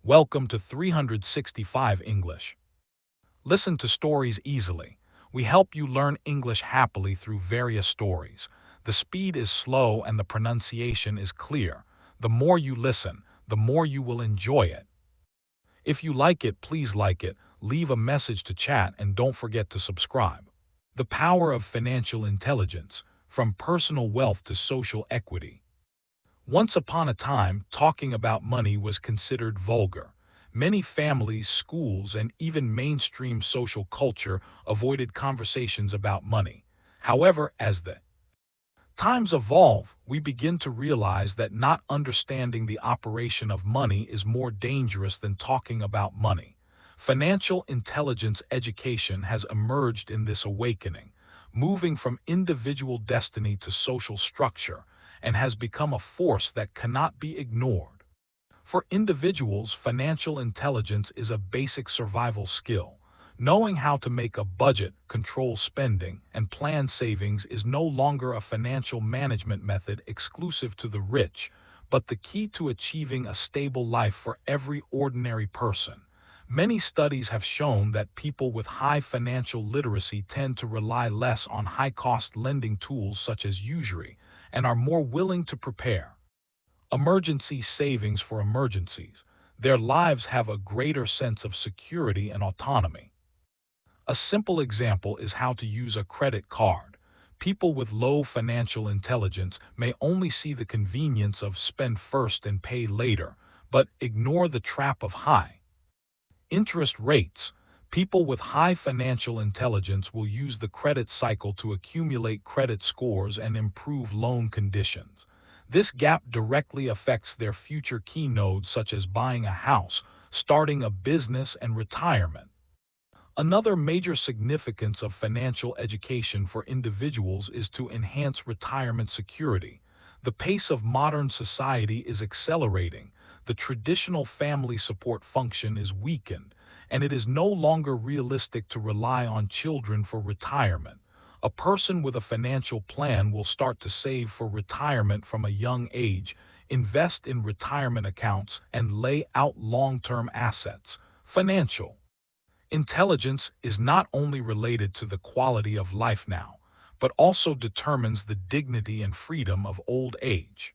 Welcome to 365 English. Listen to stories easily. We help you learn English happily through various stories. The speed is slow and the pronunciation is clear. The more you listen, the more you will enjoy it. If you like it, please like it, leave a message to chat, and don't forget to subscribe. The power of financial intelligence, from personal wealth to social equity. Once upon a time, talking about money was considered vulgar. Many families, schools, and even mainstream social culture avoided conversations about money. However, as the times evolve, we begin to realize that not understanding the operation of money is more dangerous than talking about money. Financial intelligence education has emerged in this awakening, moving from individual destiny to social structure, and has become a force that cannot be ignored. For individuals, financial intelligence is a basic survival skill. Knowing how to make a budget, control spending, and plan savings is no longer a financial management method exclusive to the rich, but the key to achieving a stable life for every ordinary person. Many studies have shown that people with high financial literacy tend to rely less on high-cost lending tools such as usury, and are more willing to prepare emergency savings for emergencies. Their lives have a greater sense of security and autonomy. A simple example is how to use a credit card. People with low financial intelligence may only see the convenience of spend first and pay later, but ignore the trap of high interest rates. People with high financial intelligence will use the credit cycle to accumulate credit scores and improve loan conditions. This gap directly affects their future keynotes such as buying a house, starting a business, and retirement. Another major significance of financial education for individuals is to enhance retirement security. The pace of modern society is accelerating. The traditional family support function is weakened, and it is no longer realistic to rely on children for retirement. A person with a financial plan will start to save for retirement from a young age, invest in retirement accounts, and lay out long-term assets. Financial intelligence is not only related to the quality of life now, but also determines the dignity and freedom of old age.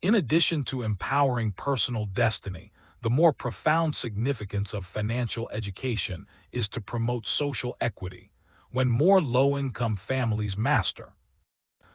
In addition to empowering personal destiny, the more profound significance of financial education is to promote social equity. When more low-income families master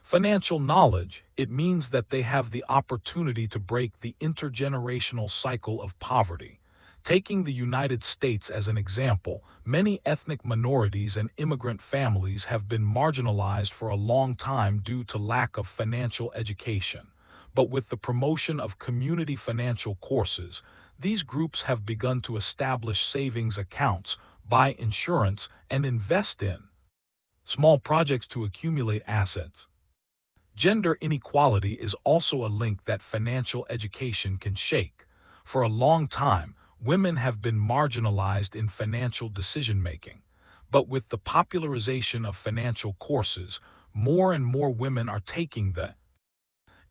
financial knowledge, it means that they have the opportunity to break the intergenerational cycle of poverty. Taking the United States as an example, many ethnic minorities and immigrant families have been marginalized for a long time due to lack of financial education. But with the promotion of community financial courses, these groups have begun to establish savings accounts, buy insurance, and invest in small projects to accumulate assets. Gender inequality is also a link that financial education can shake. For a long time, women have been marginalized in financial decision-making. But with the popularization of financial courses, more and more women are taking the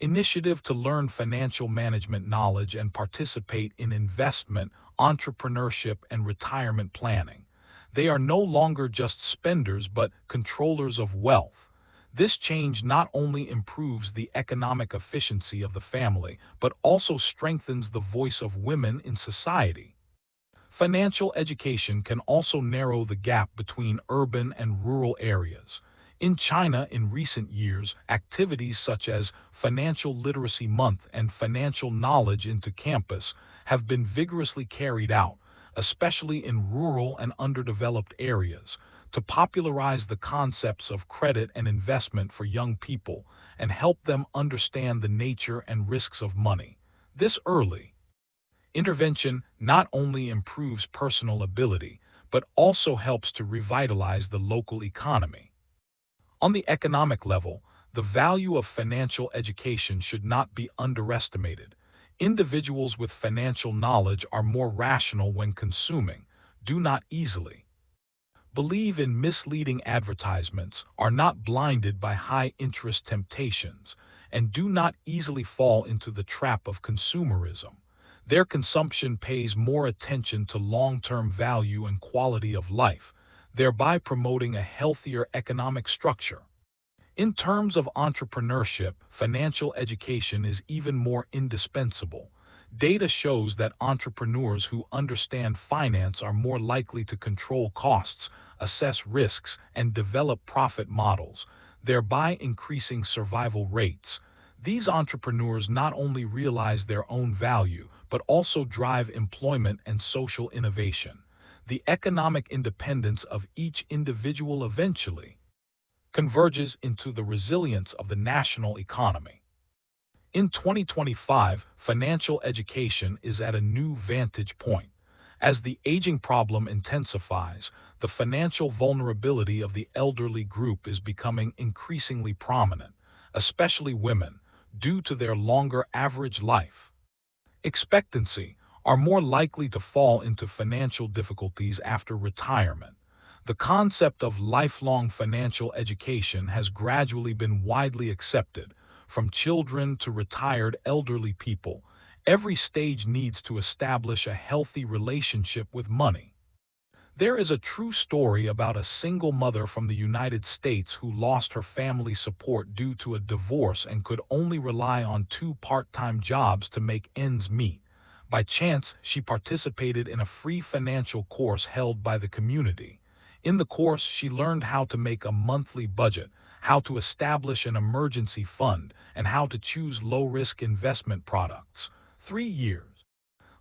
initiative to learn financial management knowledge and participate in investment, entrepreneurship, and retirement planning. They are no longer just spenders but controllers of wealth. This change not only improves the economic efficiency of the family, but also strengthens the voice of women in society. Financial education can also narrow the gap between urban and rural areas. In China, in recent years, activities such as Financial Literacy Month and Financial Knowledge into Campus have been vigorously carried out, especially in rural and underdeveloped areas, to popularize the concepts of credit and investment for young people and help them understand the nature and risks of money. This early intervention not only improves personal ability, but also helps to revitalize the local economy. On the economic level, the value of financial education should not be underestimated. Individuals with financial knowledge are more rational when consuming, do not easily believe in misleading advertisements, are not blinded by high-interest temptations, and do not easily fall into the trap of consumerism. Their consumption pays more attention to long-term value and quality of life, thereby promoting a healthier economic structure. In terms of entrepreneurship, financial education is even more indispensable. Data shows that entrepreneurs who understand finance are more likely to control costs, assess risks, and develop profit models, thereby increasing survival rates. These entrepreneurs not only realize their own value, but also drive employment and social innovation. The economic independence of each individual eventually converges into the resilience of the national economy. In 2025, financial education is at a new vantage point. As the aging problem intensifies, the financial vulnerability of the elderly group is becoming increasingly prominent, especially women, due to their longer average life expectancy, are more likely to fall into financial difficulties after retirement. The concept of lifelong financial education has gradually been widely accepted, from children to retired elderly people. Every stage needs to establish a healthy relationship with money. There is a true story about a single mother from the United States who lost her family support due to a divorce and could only rely on two part-time jobs to make ends meet. By chance, she participated in a free financial course held by the community. In the course, she learned how to make a monthly budget, how to establish an emergency fund, and how to choose low-risk investment products. 3 years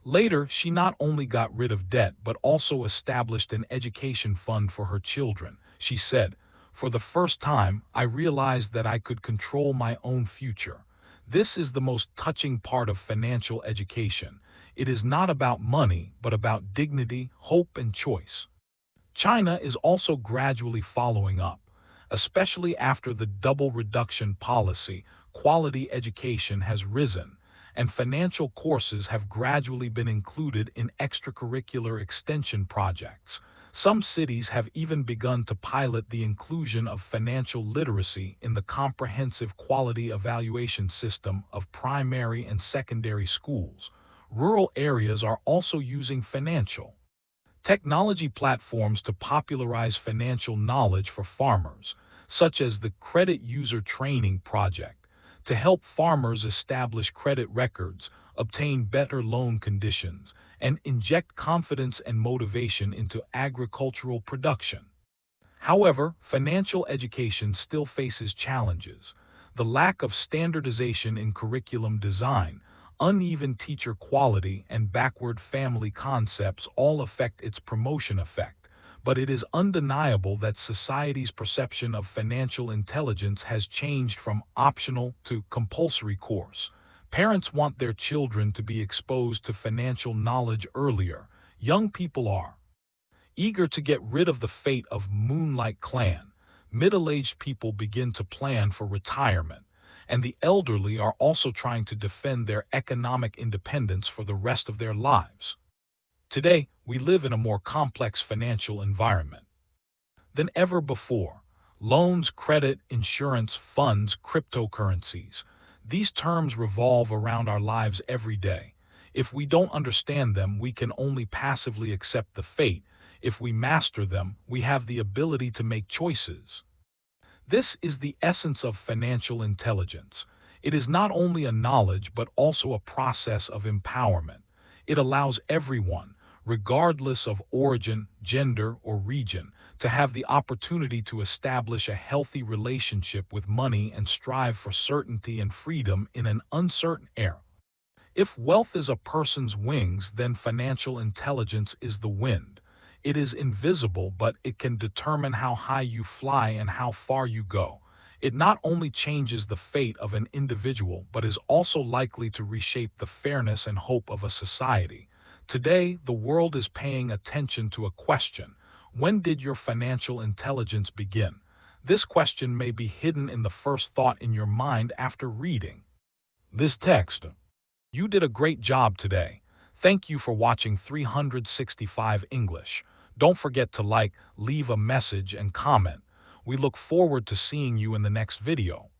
later, she not only got rid of debt but also established an education fund for her children. She said, "For the first time, I realized that I could control my own future." This is the most touching part of financial education. It is not about money, but about dignity, hope, and choice. China is also gradually following up, especially after the double reduction policy. Quality education has risen, and financial courses have gradually been included in extracurricular extension projects. Some cities have even begun to pilot the inclusion of financial literacy in the comprehensive quality evaluation system of primary and secondary schools. Rural areas are also using financial technology platforms to popularize financial knowledge for farmers, such as the Credit User Training Project, to help farmers establish credit records, obtain better loan conditions, and inject confidence and motivation into agricultural production. However, financial education still faces challenges. The lack of standardization in curriculum design, uneven teacher quality, and backward family concepts all affect its promotion effect. But it is undeniable that society's perception of financial intelligence has changed from optional to compulsory course. Parents want their children to be exposed to financial knowledge earlier. Young people are eager to get rid of the fate of Moonlight Clan. Middle-aged people begin to plan for retirement, and the elderly are also trying to defend their economic independence for the rest of their lives. Today, we live in a more complex financial environment than ever before. Loans, credit, insurance, funds, cryptocurrencies. These terms revolve around our lives every day. If we don't understand them, we can only passively accept the fate. If we master them, we have the ability to make choices. This is the essence of financial intelligence. It is not only a knowledge but also a process of empowerment. It allows everyone, regardless of origin, gender, or region, to have the opportunity to establish a healthy relationship with money and strive for certainty and freedom in an uncertain era. If wealth is a person's wings, then financial intelligence is the wind. It is invisible, but it can determine how high you fly and how far you go. It not only changes the fate of an individual, but is also likely to reshape the fairness and hope of a society. Today, the world is paying attention to a question: when did your financial intelligence begin? This question may be hidden in the first thought in your mind after reading this text. You did a great job today. Thank you for watching 365 English. Don't forget to like, leave a message, and comment. We look forward to seeing you in the next video.